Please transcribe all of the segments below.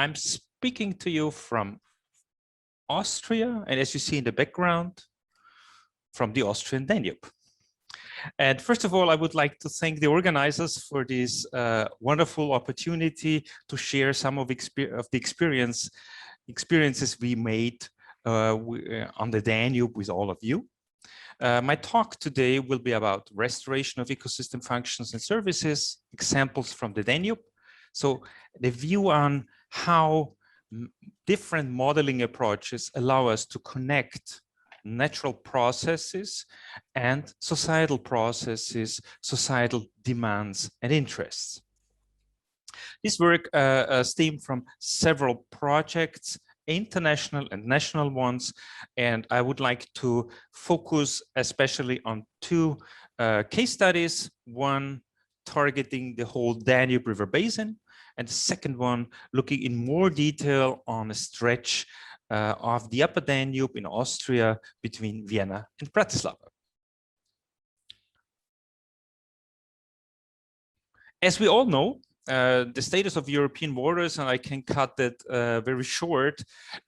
I'm speaking to you from Austria, and as you see in the background, from the Austrian Danube. And first of all, I would like to thank the organizers for this wonderful opportunity to share some of the experiences we made on the Danube with all of you. My talk today will be about restoration of ecosystem functions and services, examples from the Danube. So the view on how different modeling approaches allow us to connect natural processes and societal processes, societal demands and interests. This work stemmed from several projects, international and national ones, and I would like to focus especially on two case studies, one targeting the whole Danube River basin, and the second one looking in more detail on a stretch of the Upper Danube in Austria between Vienna and Bratislava. As we all know, the status of European waters, and I can cut that very short,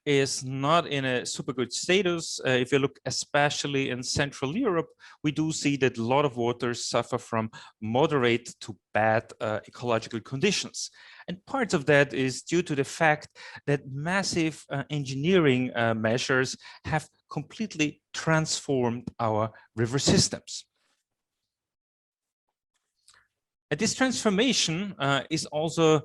is not in a super good status. If you look especially in Central Europe, we do see that a lot of waters suffer from moderate to bad ecological conditions. And part of that is due to the fact that massive engineering measures have completely transformed our river systems. And this transformation is also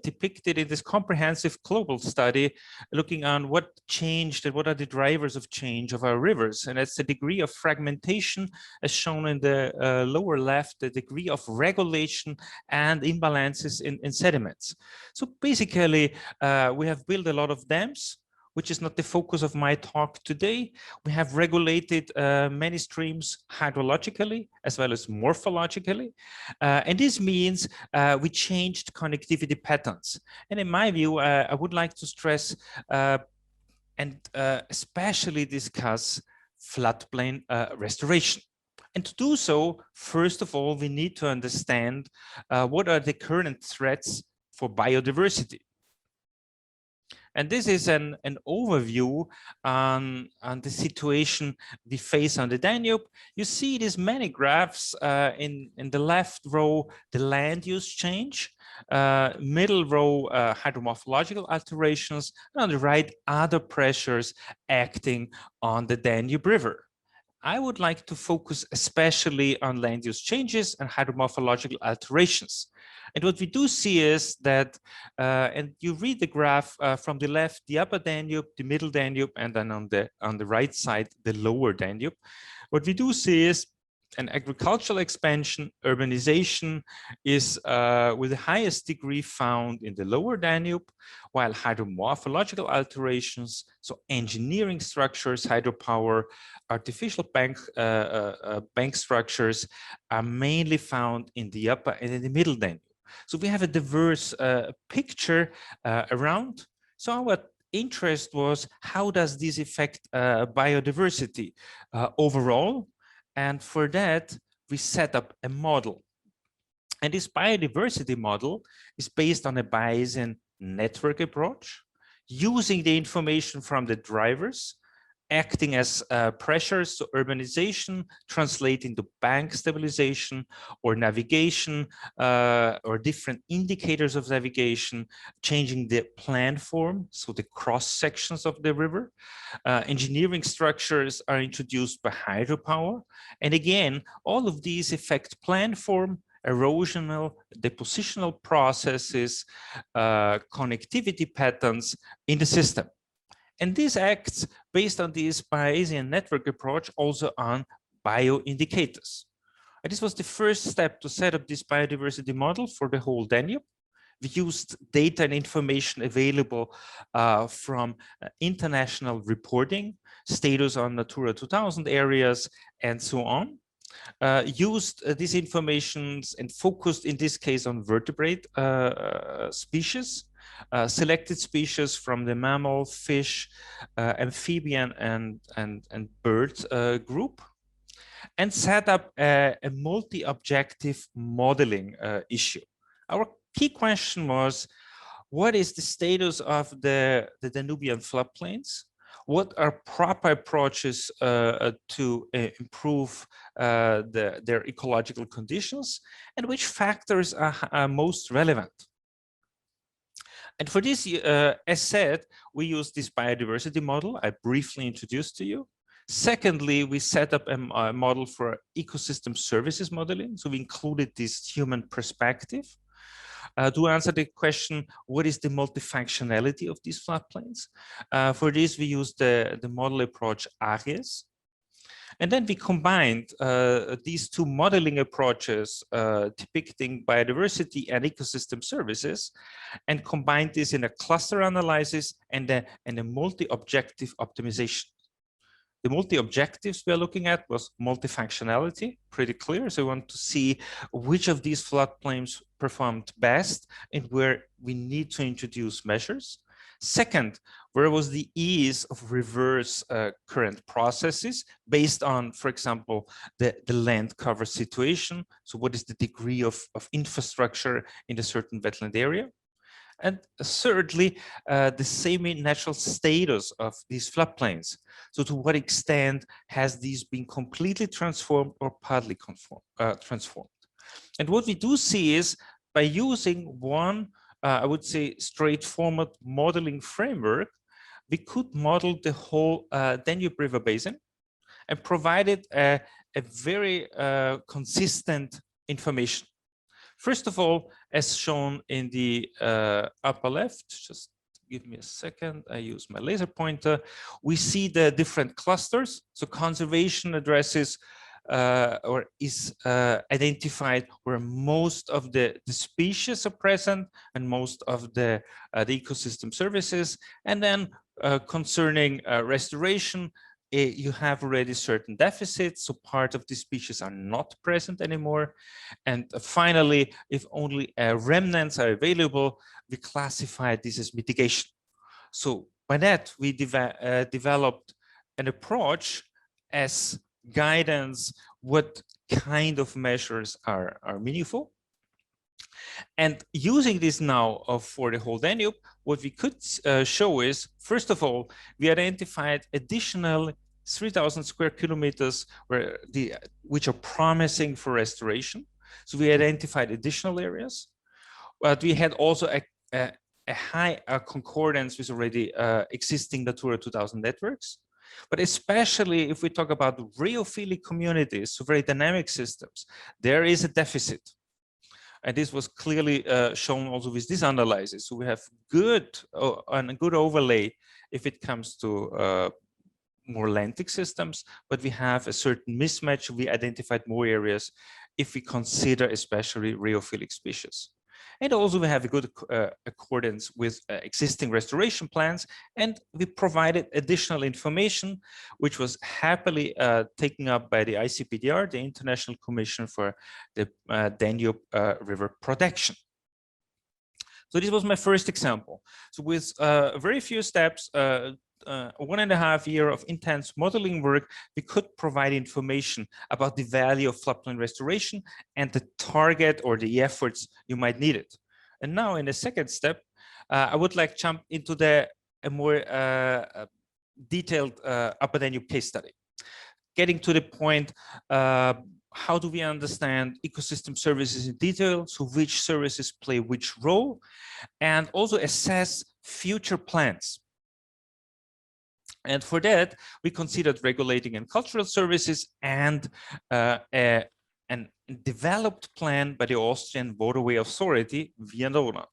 depicted in this comprehensive global study looking on what changed and what are the drivers of change of our rivers. And that's the degree of fragmentation as shown in the lower left, the degree of regulation and imbalances in sediments. So basically, we have built a lot of dams, which is not the focus of my talk today. We have regulated many streams hydrologically as well as morphologically. And this means we changed connectivity patterns. And in my view, I would like to stress and especially discuss floodplain restoration. And to do so, first of all, we need to understand what are the current threats for biodiversity. And this is an overview on the situation we face on the Danube. You see these many graphs in the left row, the land use change, middle row, hydromorphological alterations, and on the right, other pressures acting on the Danube River. I would like to focus especially on land use changes and hydromorphological alterations. And what we do see is that, and you read the graph from the left, the Upper Danube, the Middle Danube, and then on the right side, the Lower Danube. What we do see is an agricultural expansion, urbanization is with the highest degree found in the Lower Danube, while hydromorphological alterations, so engineering structures, hydropower, artificial bank structures are mainly found in the Upper and in the Middle Danube. So we have a diverse picture around. So our interest was, how does this affect biodiversity overall? And for that, we set up a model. And this biodiversity model is based on a Bayesian network approach, using the information from the drivers, acting as pressures, so urbanization translate into bank stabilization or navigation or different indicators of navigation, changing the plan form, so the cross sections of the river. Engineering structures are introduced by hydropower. And again, all of these affect plan form, erosional, depositional processes, connectivity patterns in the system. And this acts based on this Bayesian network approach also on bioindicators. And this was the first step to set up this biodiversity model for the whole Danube. We used data and information available from international reporting, status on Natura 2000 areas, and so on. Used these informations and focused in this case on vertebrate species, selected species from the mammal, fish, amphibian, and bird group, and set up a multi-objective modeling issue. Our key question was, what is the status of the Danubian floodplains? What are proper approaches to improve their ecological conditions, and which factors are most relevant? And for this, as said, we use this biodiversity model I briefly introduced to you. Secondly, we set up a model for ecosystem services modeling. So we included this human perspective to answer the question, what is the multifunctionality of these floodplains? For this, we use the model approach ARIES. And then we combined these two modeling approaches depicting biodiversity and ecosystem services, and combined this in a cluster analysis and a multi-objective optimization. The multi-objectives we are looking at was multifunctionality, pretty clear. So we want to see which of these floodplains performed best and where we need to introduce measures. Second, where was the ease of reverse current processes based on, for example, the land cover situation. So what is the degree of infrastructure in a certain wetland area? And thirdly, the semi-natural status of these floodplains. So to what extent has these been completely transformed or partly transformed? And what we do see is by using one, I would say, straightforward modeling framework, we could model the whole Danube River basin and provided a very consistent information. First of all, as shown in the upper left, just give me a second, I use my laser pointer, we see the different clusters. So conservation addresses or is identified where most of the species are present and most of the ecosystem services. And then concerning restoration, you have already certain deficits, so part of the species are not present anymore. And finally, if only remnants are available, we classify this as mitigation. So by that, we developed an approach as guidance, what kind of measures are meaningful. And using this now for the whole Danube, what we could show is, first of all, we identified additional 3,000 square kilometers which are promising for restoration. So we identified additional areas, but we had also a high concordance with already existing Natura 2000 networks. But especially if we talk about rheophilic communities, so very dynamic systems, there is a deficit. And this was clearly shown also with this analysis. So we have good overlay if it comes to more lentic systems, but we have a certain mismatch. We identified more areas if we consider especially rheophilic species. And also we have a good accordance with existing restoration plans, and we provided additional information, which was happily taken up by the ICPDR, the International Commission for the Danube River Protection. So this was my first example. So with very few steps, 1.5 years of intense modeling work, we could provide information about the value of floodplain restoration and the target or the efforts you might need it. And now in the second step, I would like to jump into a more detailed Upper Danube case study. Getting to the point, how do we understand ecosystem services in detail? So which services play which role? And also assess future plans. And for that, we considered regulating and cultural services and a developed plan by the Austrian Waterway Authority via Donau.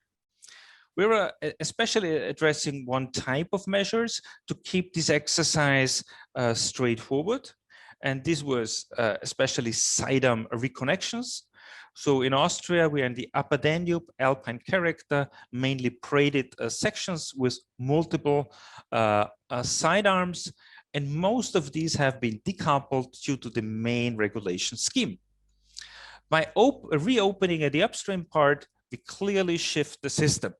We were especially addressing one type of measures to keep this exercise straightforward. And this was especially SIDAM reconnections. So in Austria, we are in the Upper Danube, alpine character, mainly braided sections with multiple side arms. And most of these have been decoupled due to the main regulation scheme. By reopening at the upstream part, we clearly shift the system.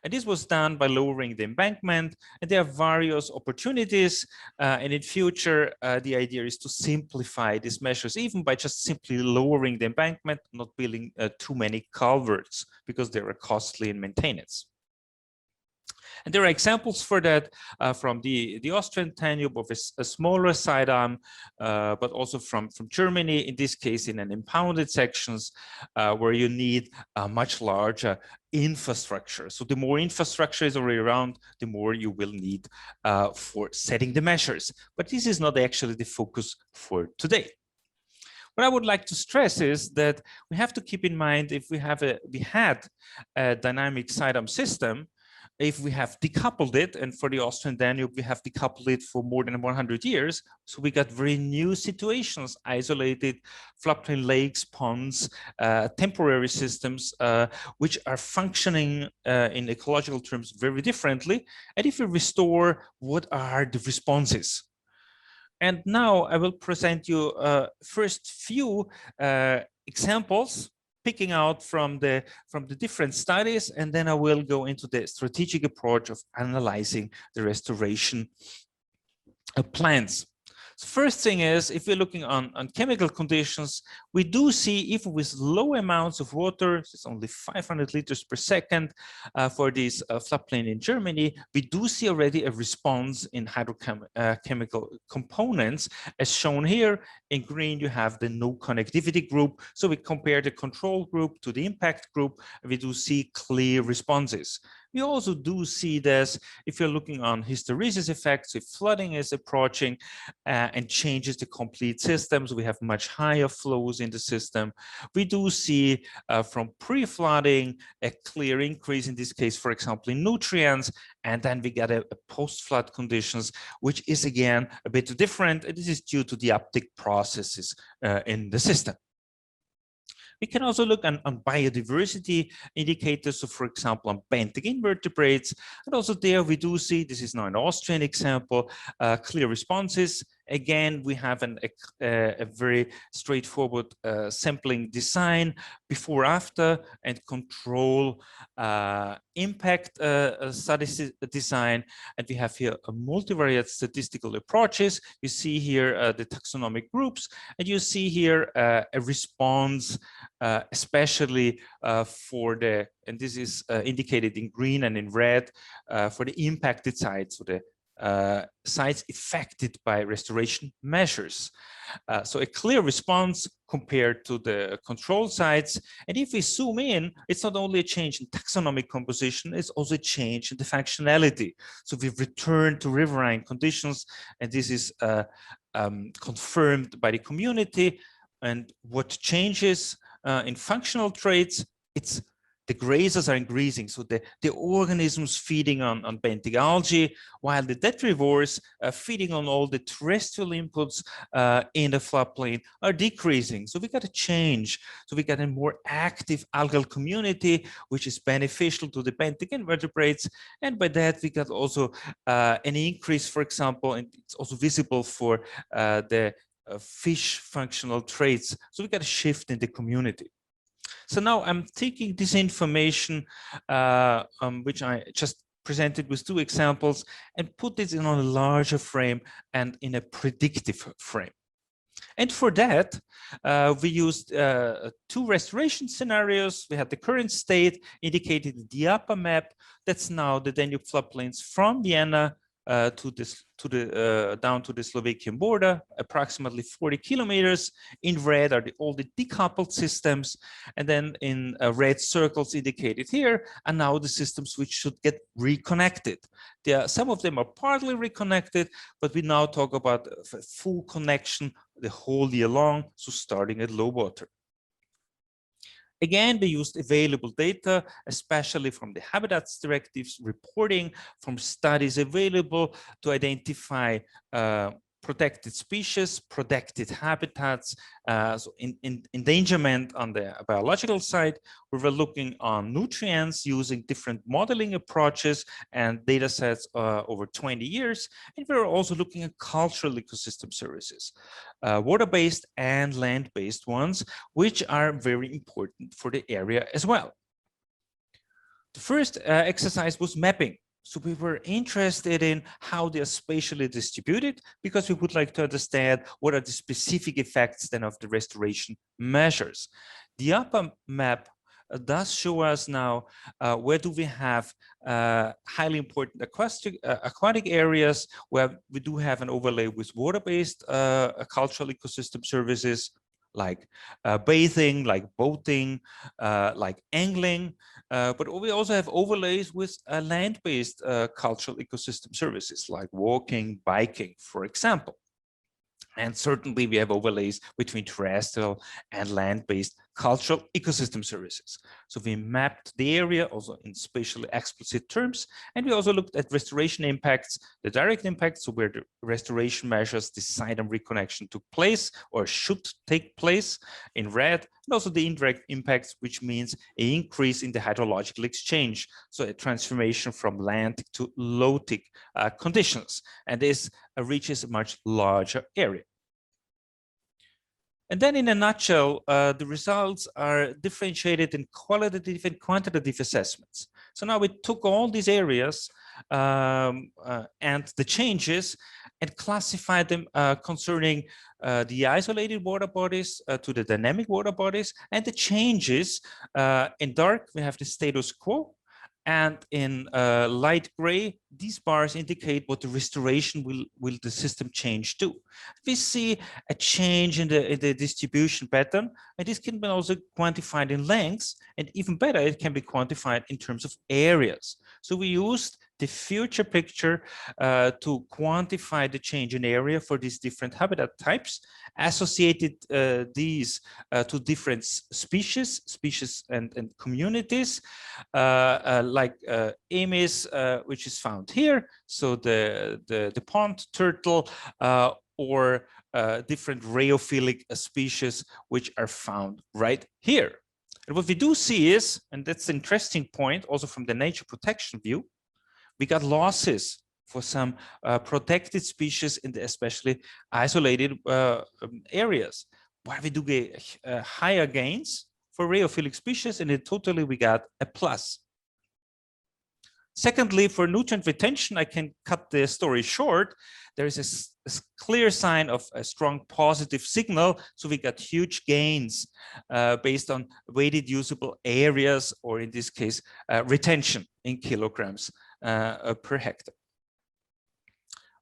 And this was done by lowering the embankment, and there are various opportunities. And in future, the idea is to simplify these measures, even by just simply lowering the embankment, not building too many culverts, because they are costly in maintenance. And there are examples for that from the Austrian Danube of a smaller sidearm, but also from Germany, in this case in an impounded sections where you need a much larger infrastructure. So the more infrastructure is already around, the more you will need for setting the measures. But this is not actually the focus for today. What I would like to stress is that we have to keep in mind if we had a dynamic sidearm system, if we have decoupled it, and for the Austrian Danube, we have decoupled it for more than 100 years. So we got very new situations, isolated floodplain lakes, ponds, temporary systems, which are functioning in ecological terms very differently. And if we restore, what are the responses? And now I will present you first few examples, picking out from the different studies, and then I will go into the strategic approach of analyzing the restoration plans. So first thing is, if we're looking on chemical conditions, we do see if with low amounts of water, it's only 500 liters per second for this floodplain in Germany, we do see already a response in hydrochemical components, as shown here. In green, you have the no connectivity group. So we compare the control group to the impact group, and we do see clear responses. We also do see this if you're looking on hysteresis effects, if flooding is approaching and changes the complete systems, we have much higher flows in the system. We do see from pre-flooding a clear increase, in this case, for example, in nutrients, and then we get a post-flood conditions, which is again a bit different. And this is due to the uptick processes in the system. We can also look on biodiversity indicators, so for example, on benthic invertebrates. And also there we do see, this is now an Austrian example, clear responses. Again, we have a very straightforward sampling design before, after, and control impact study design. And we have here a multivariate statistical approaches. You see here the taxonomic groups, and you see here a response, especially for the, and this is indicated in green and in red, for the impacted sites, so the sites affected by restoration measures. So a clear response compared to the control sites. And if we zoom in, it's not only a change in taxonomic composition, it's also a change in the functionality. So we've returned to riverine conditions, and this is confirmed by the community. And what changes in functional traits? It's the grazers are increasing, so the organisms feeding on benthic algae, while the detrivores feeding on all the terrestrial inputs in the floodplain are decreasing. So we got a change. So we got a more active algal community, which is beneficial to the benthic invertebrates. And by that, we got also an increase, for example, and it's also visible for the fish functional traits. So we got a shift in the community. So now I'm taking this information, which I just presented with two examples, and put it in a larger frame and in a predictive frame. And for that, we used two restoration scenarios. We had the current state indicated in the upper map. That's now the Danube floodplains from Vienna down to the Slovakian border, approximately 40 kilometers. In red are all the decoupled systems, and then in red circles indicated here are now the systems which should get reconnected. Some of them are partly reconnected, but we now talk about a full connection the whole year long, so starting at low water. Again, we used available data, especially from the habitats directives reporting, from studies available to identify protected species, protected habitats, so endangerment on the biological side. We were looking on nutrients using different modeling approaches and data sets over 20 years. And we were also looking at cultural ecosystem services, water-based and land-based ones, which are very important for the area as well. The first exercise was mapping. So we were interested in how they are spatially distributed, because we would like to understand what are the specific effects then of the restoration measures. The upper map does show us now where do we have highly important aquatic areas where we do have an overlay with water-based cultural ecosystem services like bathing, like boating, like angling, but we also have overlays with land-based cultural ecosystem services like walking, biking, for example. And certainly we have overlays between terrestrial and land-based cultural ecosystem services. So we mapped the area also in spatially explicit terms, and we also looked at restoration impacts, the direct impacts, so where the restoration measures decide on reconnection took place or should take place in red, and also the indirect impacts, which means an increase in the hydrological exchange, so a transformation from landic to lotic conditions, and this reaches a much larger area. And then in a nutshell, the results are differentiated in qualitative and quantitative assessments. So now we took all these areas and the changes and classified them concerning the isolated water bodies to the dynamic water bodies, and the changes. In dark, we have the status quo. And in light gray, these bars indicate what the restoration will the system change to. We see a change in the distribution pattern, and this can be also quantified in lengths, and even better, it can be quantified in terms of areas. So we used the future picture to quantify the change in area for these different habitat types, associated these to different species and communities, like Emis, which is found here, so the pond turtle, or different rheophilic species which are found right here. And what we do see is, and that's an interesting point also from the nature protection view, we got losses for some protected species in the especially isolated areas, while we do get higher gains for rheophilic species, and in totally we got a plus. Secondly, for nutrient retention, I can cut the story short. There is a clear sign of a strong positive signal. So we got huge gains based on weighted usable areas, or in this case, retention in kilograms per hectare.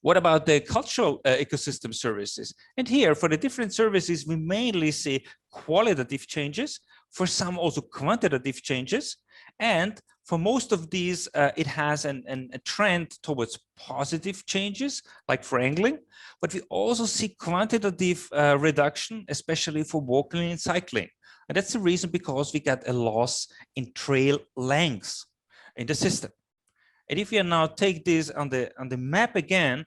What about the cultural ecosystem services? And here, for the different services, we mainly see qualitative changes, for some also quantitative changes. And for most of these, it has a trend towards positive changes, like for angling. But we also see quantitative reduction, especially for walking and cycling. And that's the reason, because we got a loss in trail lengths in the system. And if you now take this on the map again,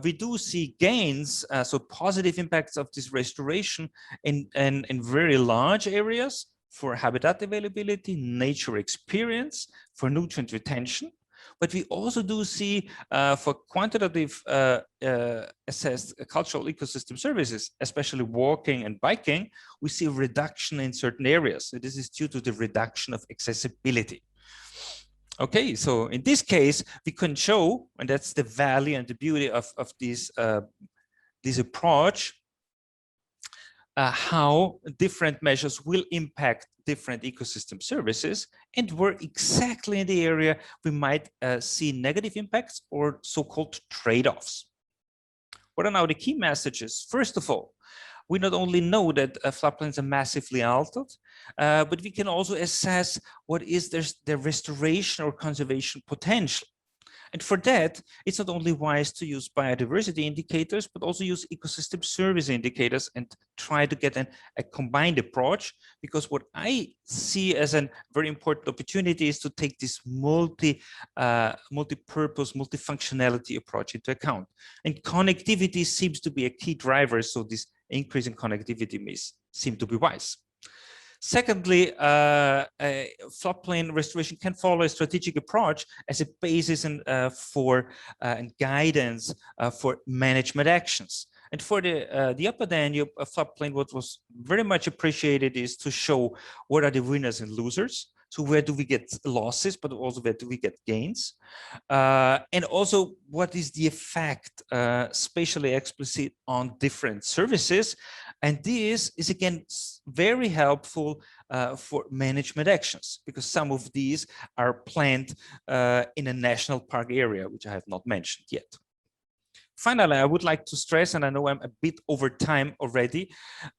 we do see gains, so positive impacts of this restoration in very large areas for habitat availability, nature experience, for nutrient retention. But we also do see for quantitative assessed cultural ecosystem services, especially walking and biking, we see a reduction in certain areas. So this is due to the reduction of accessibility. Okay, so in this case, we can show, and that's the value and the beauty of this approach, how different measures will impact different ecosystem services, and where exactly in the area we might see negative impacts or so-called trade-offs. What are now the key messages? First of all, we not only know that floodplains are massively altered, but we can also assess what is their restoration or conservation potential. And for that, it's not only wise to use biodiversity indicators, but also use ecosystem service indicators and try to get a combined approach, because what I see as a very important opportunity is to take this multi-purpose, multifunctionality approach into account. And connectivity seems to be a key driver, so this increase in connectivity may seem to be wise. Secondly, floodplain restoration can follow a strategic approach as a basis for guidance for management actions. And for the Upper Danube floodplain, what was very much appreciated is to show what are the winners and losers. So where do we get losses, but also where do we get gains? And also, what is the effect, spatially explicit, on different services? And this is again very helpful for management actions, because some of these are planned in a national park area, which I have not mentioned yet. Finally, I would like to stress, and I know I'm a bit over time already,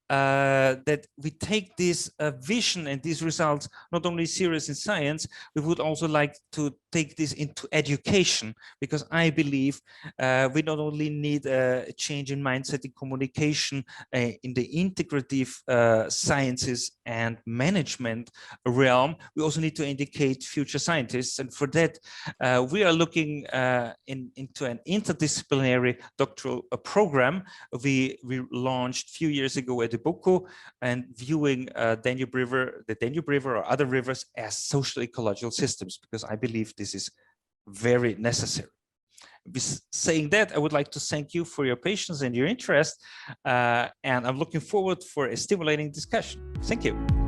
that we take this vision and these results not only serious in science, we would also like to take this into education, because I believe we not only need a change in mindset and communication in the integrative sciences and management realm, we also need to educate future scientists. And for that, we are looking into an interdisciplinary doctoral program we launched a few years ago at Boku, and viewing Danube River, the Danube River or other rivers as socio-ecological systems, because I believe this is very necessary. With saying that, I would like to thank you for your patience and your interest, and I'm looking forward for a stimulating discussion. Thank you.